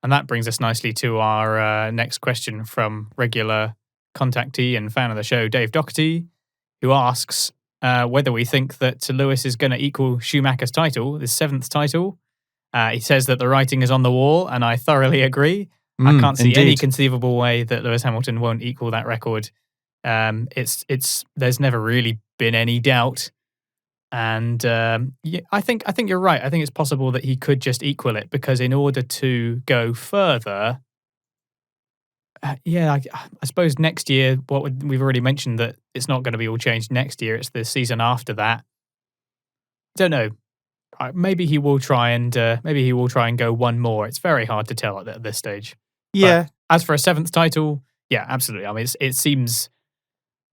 And that brings us nicely to our next question from regular contactee and fan of the show, Dave Doherty, who asks whether we think that Lewis is going to equal Schumacher's title, his 7th title. He says that the writing is on the wall, and I thoroughly agree. I can't see any conceivable way that Lewis Hamilton won't equal that record. There's never really been any doubt. And I think you're right. I think it's possible that he could just equal it, because in order to go further, I suppose next year, we've already mentioned that it's not going to be all changed next year. It's the season after that. Don't know. Maybe he will try and go one more. It's very hard to tell at this stage. Yeah. But as for a 7th title, yeah, absolutely. I mean, it seems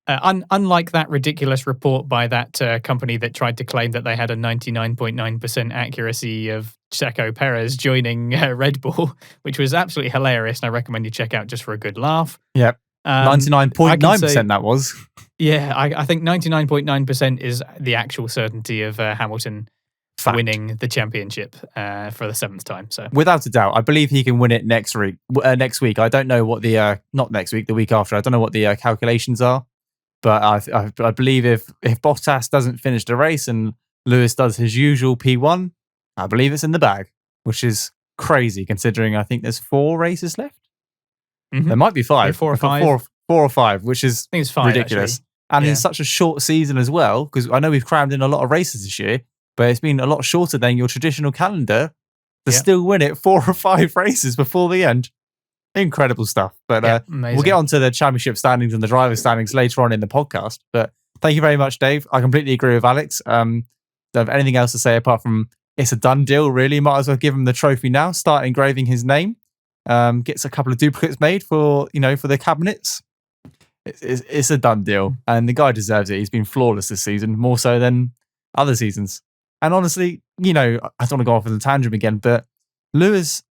unlike that ridiculous report by that company that tried to claim that they had a 99.9% accuracy of Checo Perez joining Red Bull, which was absolutely hilarious, and I recommend you check out just for a good laugh. Yep. 99.9% that was. Yeah, I think 99.9% is the actual certainty of Hamilton winning the championship for the 7th time. So without a doubt, I believe he can win it next week. I don't know what the not next week, the week after. I don't know what the calculations are, but I believe if Bottas doesn't finish the race and Lewis does his usual P1, I believe it's in the bag, which is crazy considering I think there's 4 races left. Mm-hmm. There might be 5, 4 or 5, 4 or 5, which is I think it's 5, ridiculous. Actually. And in such a short season as well, because I know we've crammed in a lot of races this year, but it's been a lot shorter than your traditional calendar to still win it 4 or 5 races before the end. Incredible stuff. But we'll get on to the championship standings and the driver standings later on in the podcast. But thank you very much, Dave. I completely agree with Alex. Don't have anything else to say apart from it's a done deal, really. Might as well give him the trophy now, start engraving his name. Gets a couple of duplicates made for the cabinets. It's a done deal. And the guy deserves it. He's been flawless this season, more so than other seasons. And honestly, I don't want to go off on a tangent again, but Lewis's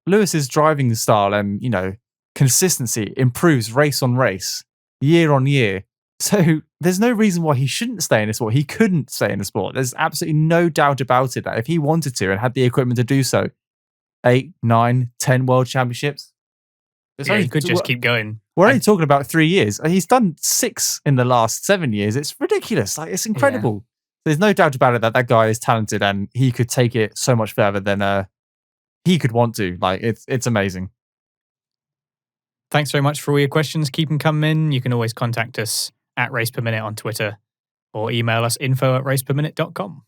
driving style and, consistency improves race on race, year on year. So there's no reason why he shouldn't stay in the sport. He couldn't stay in the sport. There's absolutely no doubt about it that if he wanted to and had the equipment to do so, 8, 9, 10 world championships. He could just keep going. We're only talking about 3 years. He's done 6 in the last 7 years. It's ridiculous. It's incredible. There's no doubt about it that guy is talented and he could take it so much further than he could want to. It's amazing. Thanks very much for all your questions. Keep them coming in. You can always contact us at RacePerMinute on Twitter or email us info@raceperminute.com.